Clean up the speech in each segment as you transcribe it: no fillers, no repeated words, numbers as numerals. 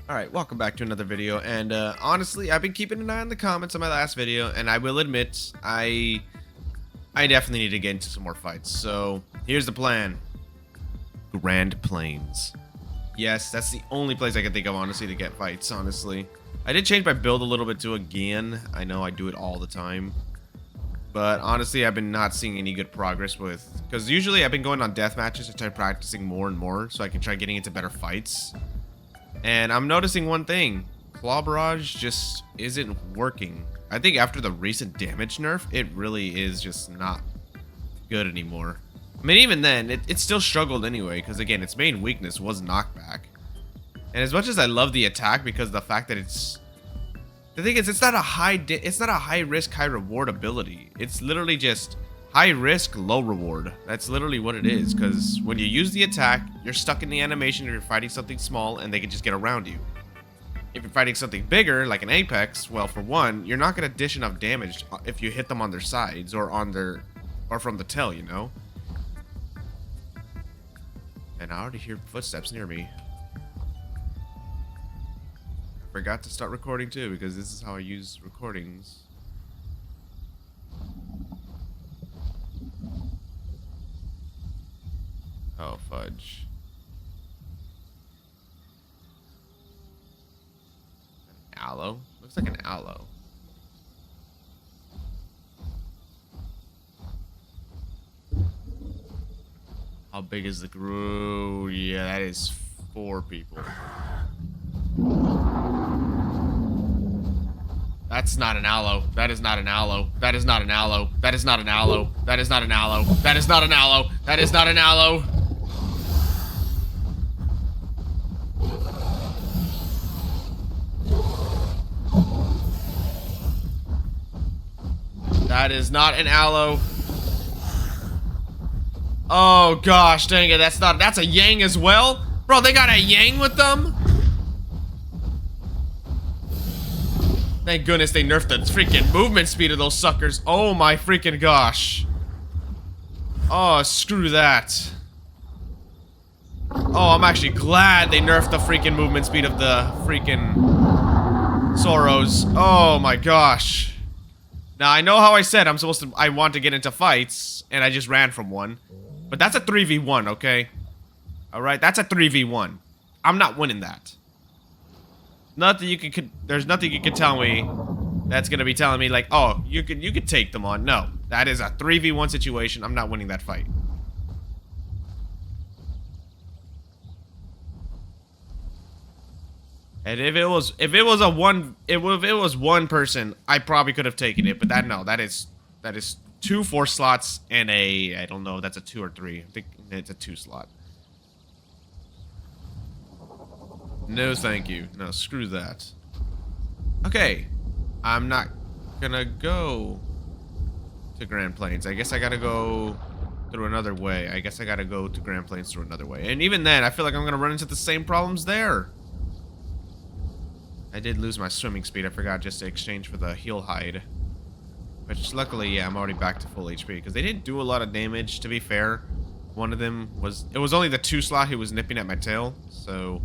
Alright, welcome back to another video, and honestly, I've been keeping an eye on the comments on my last video, and I will admit, I definitely need to get into some more fights, so here's the plan. Grand Plains. Yes, that's the only place I can think of, honestly, to get fights, honestly. I did change my build a little bit too again. I know I do it all the time. But honestly, I've been not seeing any good progress with... Because usually I've been going on death matches to try practicing more and more, so I can try getting into better fights. And I'm noticing one thing. Claw Barrage just isn't working. I think after the recent damage nerf, it really is just not good anymore. I mean, even then, it still struggled anyway, because again, its main weakness was knockback. And as much as I love the attack, because of the fact that it's... The thing is, it's not a high risk, high reward ability. It's literally just high risk, low reward. That's literally what it is, because when you use the attack, you're stuck in the animation if you're fighting something small, and they can just get around you. If you're fighting something bigger, like an Apex, well, for one, you're not going to dish enough damage if you hit them on their sides or from the tail, you know? And I already hear footsteps near me. Forgot to start recording too, because this is how I use recordings. Oh, fudge. An aloe? Looks like an aloe. How big is the group? Yeah, that is 4 people. That's not an aloe. That is not an aloe. That is not an aloe. That is not an aloe. That is not an aloe. That is not an aloe. That is not an aloe. That is not an aloe. Oh gosh, dang it, that's a Yang as well? Bro, they got a Yang with them? Thank goodness they nerfed the freaking movement speed of those suckers. Oh my freaking gosh. Oh, screw that. Oh, I'm actually glad they nerfed the freaking movement speed of the freaking Soros. Oh my gosh. Now, I know how I said I want to get into fights, and I just ran from one. But that's a 3v1, okay? Alright, that's a 3v1. I'm not winning that. There's nothing you can tell me that's gonna be telling me like, oh, you could take them on. No, that is a 3v1 situation. I'm not winning that fight. And if it was one person, I probably could have taken it. But that is 2 4 slots and I don't know, that's a 2 or 3. I think it's a 2 slot. No, thank you. No, screw that. Okay. I'm not gonna go to Grand Plains. I guess I gotta go through another way. I guess I gotta go to Grand Plains through another way. And even then, I feel like I'm gonna run into the same problems there. I did lose my swimming speed. I forgot just to exchange for the heal hide. Which, luckily, yeah, I'm already back to full HP. Because they didn't do a lot of damage, to be fair. One of them was... It was only the 2 slot who was nipping at my tail. So...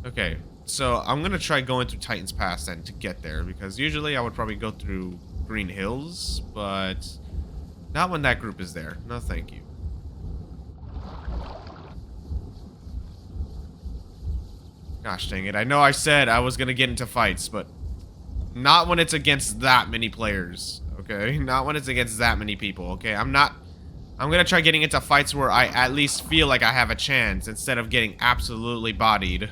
Okay, so I'm going to try going through Titan's Pass then to get there. Because usually I would probably go through Green Hills. But... Not when that group is there. No, thank you. Gosh dang it. I know I said I was going to get into fights, but... Not when it's against that many players, okay? Not when it's against that many people, okay? I'm gonna try getting into fights where I at least feel like I have a chance instead of getting absolutely bodied.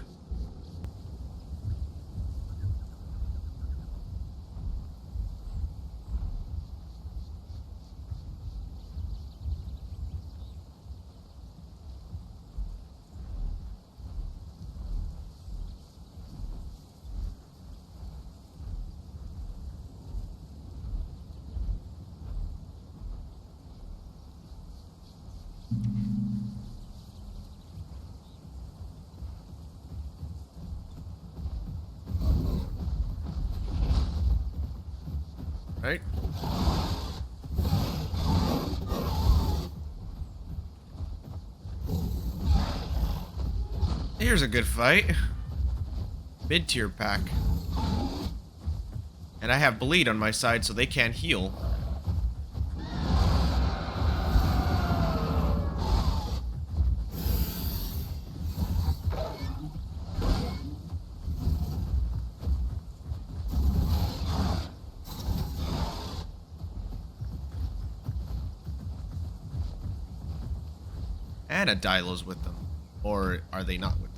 Right? Here's a good fight. Mid-tier pack. And I have bleed on my side, so they can't heal. And a Dilo's with them. Or are they not with them?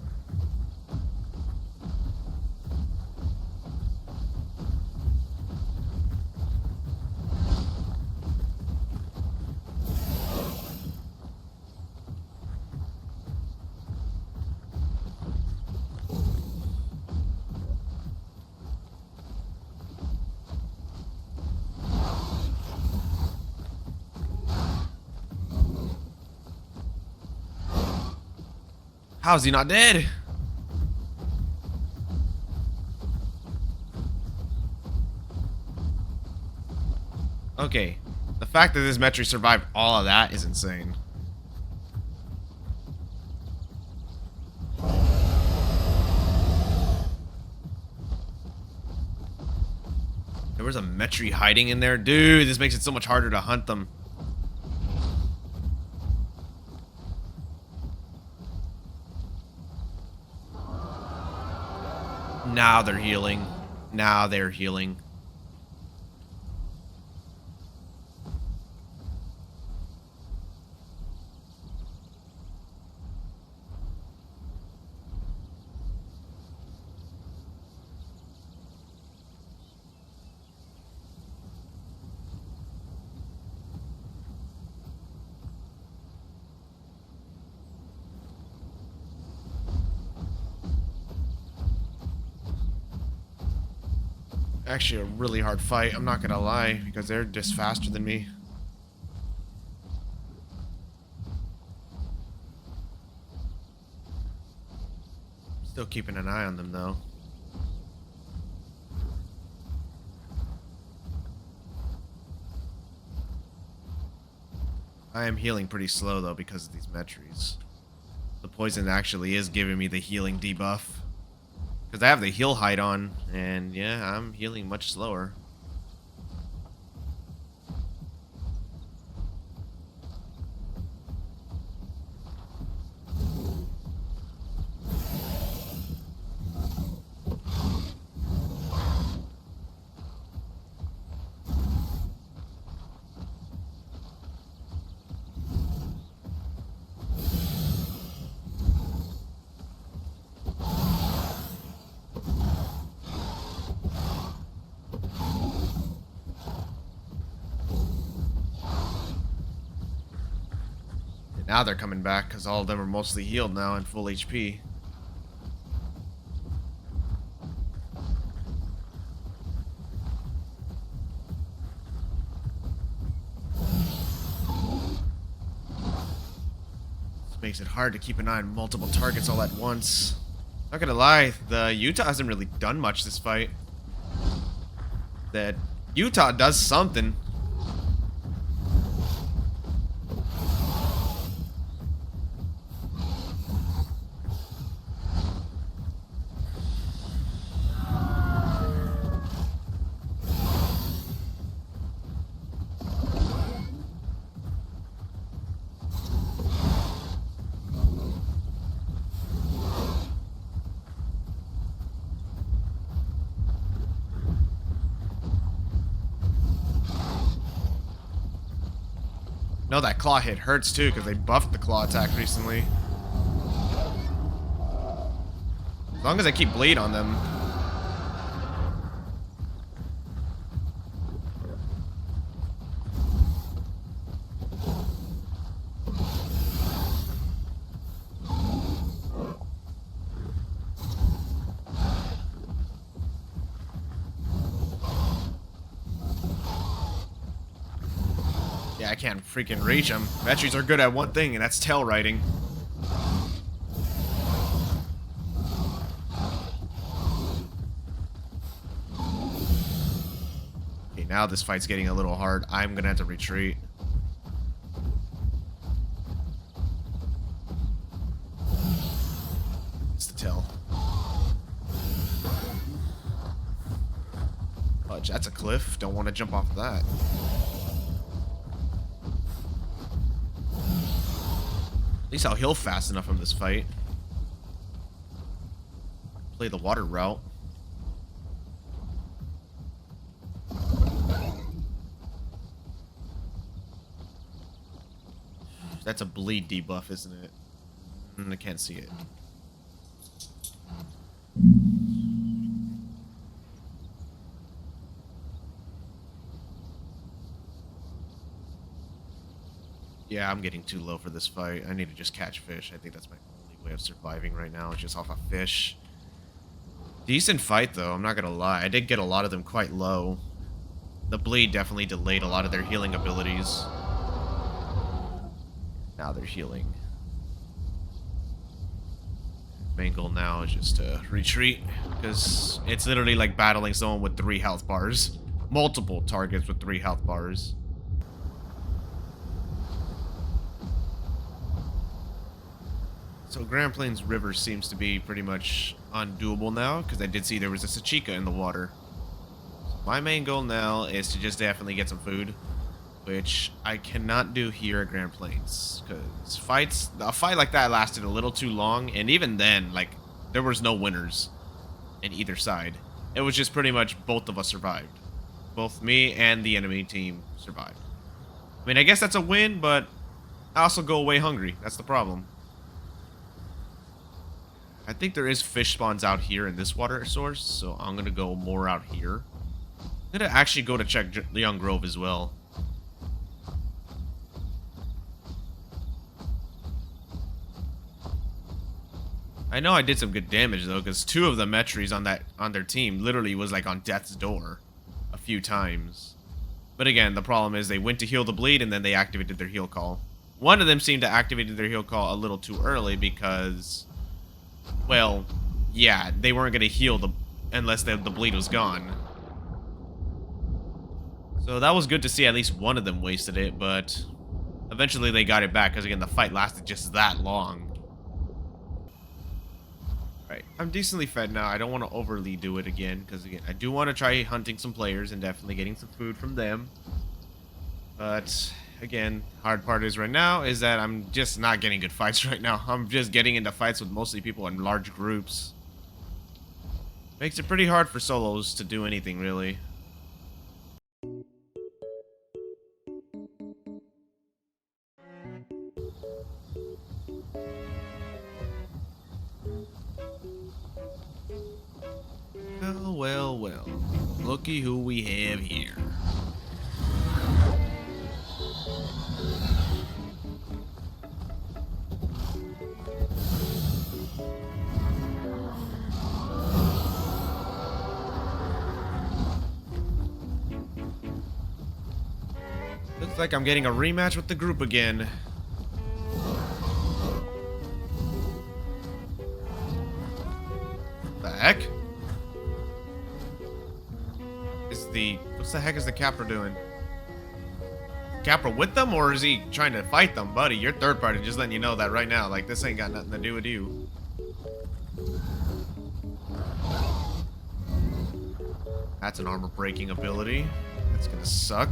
How is he not dead? Okay. The fact that this Metri survived all of that is insane. There was a Metri hiding in there. Dude, this makes it so much harder to hunt them. Now they're healing. Now they're healing. Actually a really hard fight, I'm not gonna lie, because they're just faster than me. Still keeping an eye on them though. I am healing pretty slow though because of these Metries. The poison actually is giving me the healing debuff. Because I have the heal hide on, and yeah, I'm healing much slower. Now they're coming back because all of them are mostly healed now and full HP. This makes it hard to keep an eye on multiple targets all at once. Not gonna lie, the Utah hasn't really done much this fight. That Utah does something. No, that claw hit hurts too because they buffed the claw attack recently. As long as I keep bleed on them. Yeah, I can't freaking reach them. Metries are good at one thing, and that's tail riding. Okay, now this fight's getting a little hard. I'm gonna have to retreat. It's the tail. Fudge, that's a cliff. Don't want to jump off of that. At least I'll heal fast enough from this fight. Play the water route. That's a bleed debuff, isn't it? I can't see it. Yeah, I'm getting too low for this fight. I need to just catch fish. I think that's my only way of surviving right now. It's just off of fish. Decent fight, though. I'm not gonna lie. I did get a lot of them quite low. The bleed definitely delayed a lot of their healing abilities. Now they're healing. Main goal now is just to retreat, because it's literally like battling someone with 3 health bars. Multiple targets with 3 health bars. So Grand Plains River seems to be pretty much undoable now, because I did see there was a Sachika in the water. So my main goal now is to just definitely get some food, which I cannot do here at Grand Plains, because a fight like that lasted a little too long, and even then, like, there was no winners in either side. It was just pretty much both of us survived. Both me and the enemy team survived. I mean, I guess that's a win, but I also go away hungry. That's the problem. I think there is fish spawns out here in this water source, so I'm going to go more out here. I'm going to actually go to check Young Grove as well. I know I did some good damage, though, because 2 of the Metries on their team literally was like on death's door a few times. But again, the problem is they went to heal the bleed, and then they activated their heal call. One of them seemed to activate their heal call a little too early because, well, yeah, they weren't going to heal unless the bleed was gone. So that was good to see at least one of them wasted it, but eventually they got it back because, again, the fight lasted just that long. Right, I'm decently fed now. I don't want to overly do it again because, again, I do want to try hunting some players and definitely getting some food from them. But, again, hard part is right now is that I'm just not getting good fights right now. I'm just getting into fights with mostly people in large groups. Makes it pretty hard for solos to do anything, really. Well, well, well. Looky who we have here. Looks like I'm getting a rematch with the group again. The heck? What the heck is the Capra doing? Capra with them, or is he trying to fight them? Buddy, you're third party, just letting you know that right now. Like, this ain't got nothing to do with you. That's an armor breaking ability. That's gonna suck.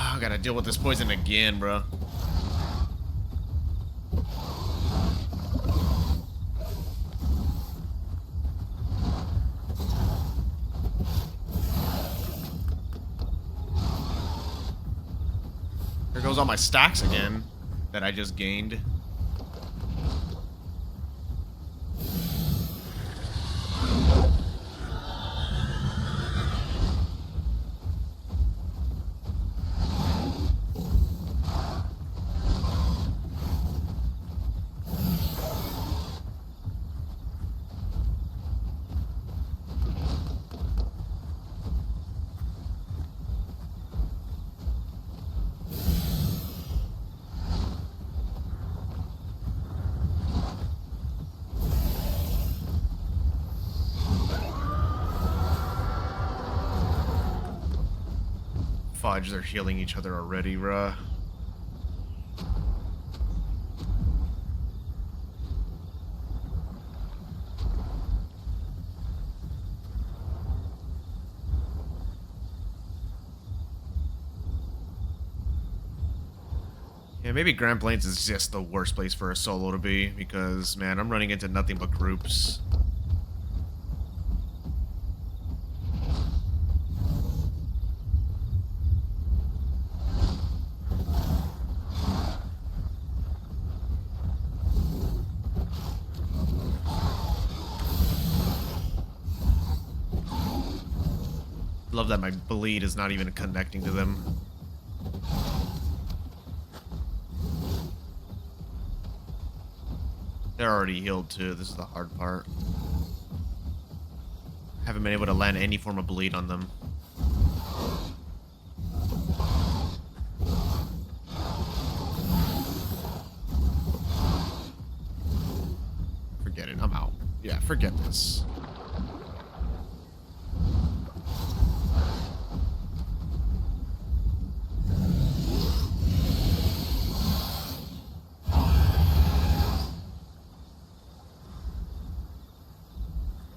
I gotta deal with this poison again, bro. There goes all my stacks again that I just gained. Fudge, they're healing each other already, bruh. Yeah, maybe Grand Plains is just the worst place for a solo to be, because, man, I'm running into nothing but groups. Love that my bleed is not even connecting to them. They're already healed too. This is the hard part. Haven't been able to land any form of bleed on them. Forget it. I'm out. Yeah, forget this.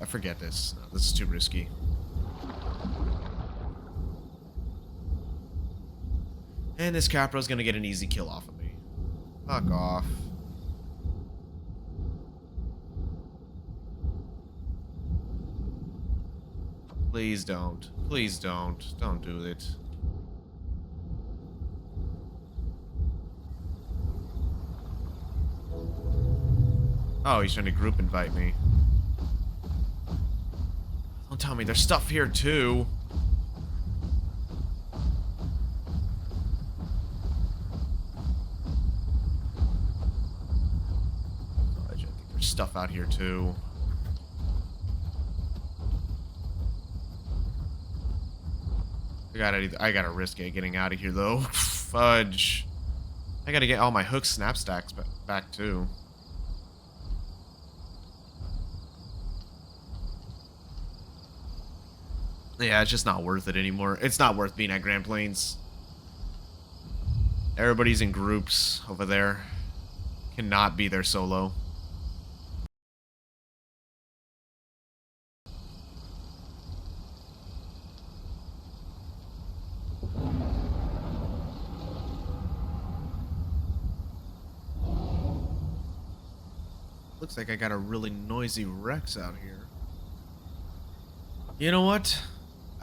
Forget this. No, this is too risky. And this Capro's gonna get an easy kill off of me. Fuck off. Please don't. Please don't. Don't do it. Oh, he's trying to group invite me. Don't tell me there's stuff here too. I think there's stuff out here too. I gotta risk it getting out of here though. Fudge. I gotta get all my hook snap stacks back too. Yeah, it's just not worth it anymore. It's not worth being at Grand Plains. Everybody's in groups over there. Cannot be there solo. Looks like I got a really noisy Rex out here. You know what?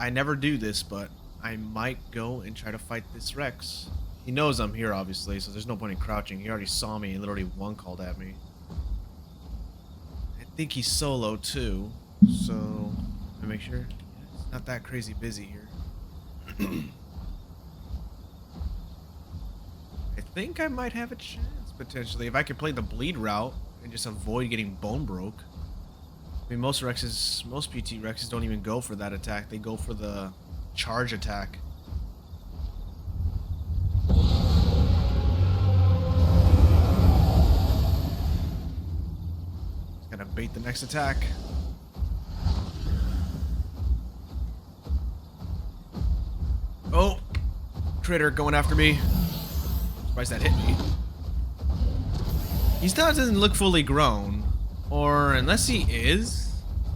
I never do this, but I might go and try to fight this Rex. He knows I'm here, obviously, so there's no point in crouching. He already saw me and literally one-called at me. I think he's solo, too. So, let me make sure. It's not that crazy busy here. I think I might have a chance, potentially. If I could play the bleed route and just avoid getting bone broke. I mean, most PT Rexes don't even go for that attack. They go for the charge attack. Just gotta bait the next attack. Oh! Critter going after me. Surprised that hit me. He still doesn't look fully grown. Or unless he is,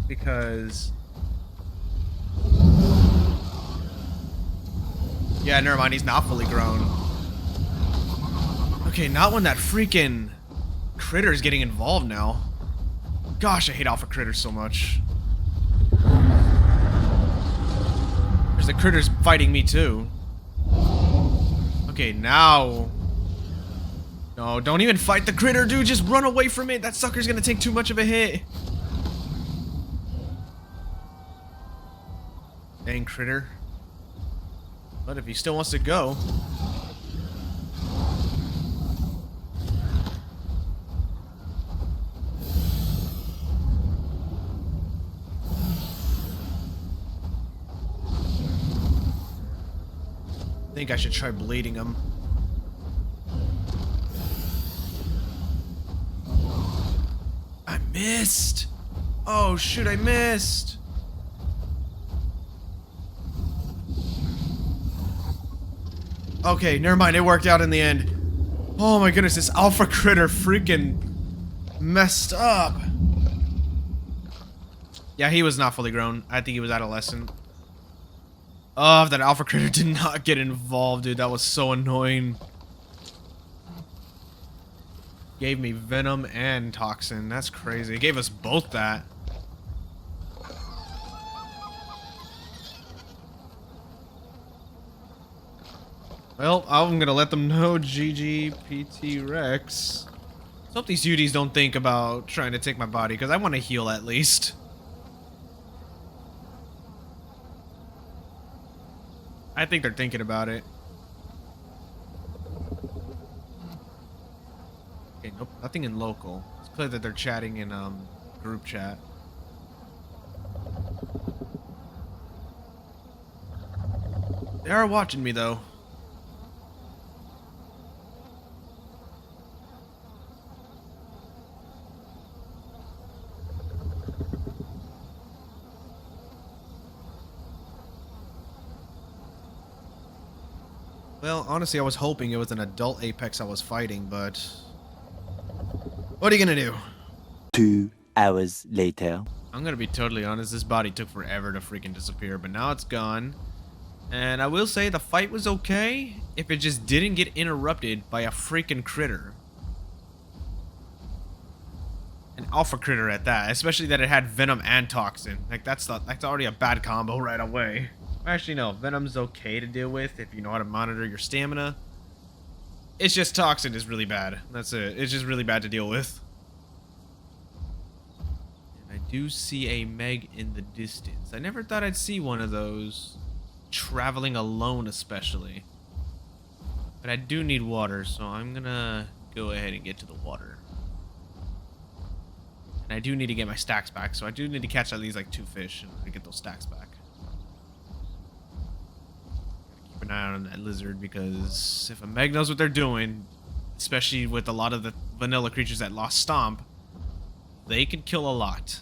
because... Yeah, never mind, he's not fully grown. Okay, not when that freaking critter's getting involved now. Gosh, I hate alpha critters so much. There's the critters fighting me too. Okay, now... No, don't even fight the critter, dude. Just run away from it. That sucker's gonna take too much of a hit. Dang critter. But if he still wants to go... I think I should try bleeding him. I missed! Oh shoot, I missed! Okay, never mind. It worked out in the end. Oh my goodness, this alpha critter freaking messed up. Yeah, he was not fully grown. I think he was adolescent. Oh, if that alpha critter did not get involved, dude. That was so annoying. Gave me venom and toxin. That's crazy. It gave us both that. Well, I'm gonna let them know, GG PT Rex. Let's hope these UDs don't think about trying to take my body, because I want to heal at least. I think they're thinking about it. Okay, nope, nothing in local. It's clear that they're chatting in group chat. They are watching me though. Well, honestly, I was hoping it was an adult Apex I was fighting, but what are you gonna do? 2 hours later. I'm gonna be totally honest, this body took forever to freaking disappear, but now it's gone. And I will say the fight was okay if it just didn't get interrupted by a freaking critter. An alpha critter at that, especially that it had venom and toxin. Like that's already a bad combo right away. Actually, no, venom's okay to deal with if you know how to monitor your stamina. It's just toxin is really bad. That's it. It's just really bad to deal with. And I do see a Meg in the distance. I never thought I'd see one of those. Traveling alone especially. But I do need water, so I'm gonna go ahead and get to the water. And I do need to get my stacks back, so I do need to catch at least like 2 fish in order to get those stacks back. Keep an eye on that lizard, because if a Meg knows what they're doing, especially with a lot of the vanilla creatures that lost Stomp, they could kill a lot.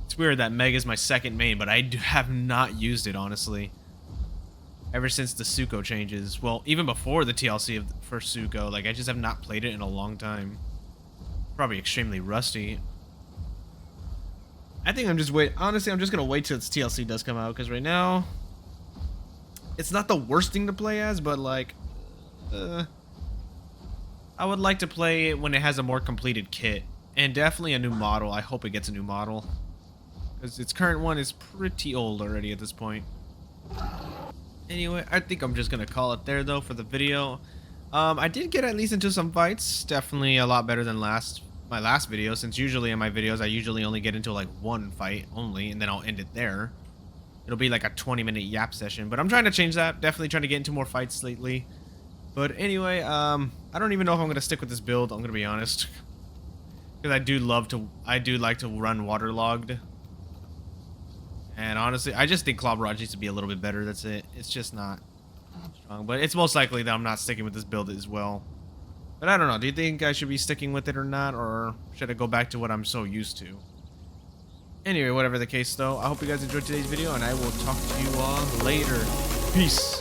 It's weird that Meg is my second main, but I have not used it, honestly. Ever since the Suko changes. Well, even before the TLC for Suko, like, I just have not played it in a long time. Probably extremely rusty. I think I'm just honestly, I'm just gonna wait till its TLC does come out, because right now, it's not the worst thing to play as, but like, I would like to play it when it has a more completed kit. And definitely a new model. I hope it gets a new model, because its current one is pretty old already at this point. Anyway, I think I'm just gonna call it there though for the video. I did get at least into some fights. Definitely a lot better than my last video, since usually in my videos I usually only get into like one fight only, and then I'll end it there. It'll be like a 20-minute yap session, but I'm trying to change that. Definitely trying to get into more fights lately. But anyway, I don't even know if I'm gonna stick with this build. I'm gonna be honest, because I do like to run waterlogged. And honestly, I just think Claw Barrage needs to be a little bit better. That's it. It's just not strong. But it's most likely that I'm not sticking with this build as well. But I don't know. Do you think I should be sticking with it or not? Or should I go back to what I'm so used to? Anyway, whatever the case though, I hope you guys enjoyed today's video, and I will talk to you all later. Peace.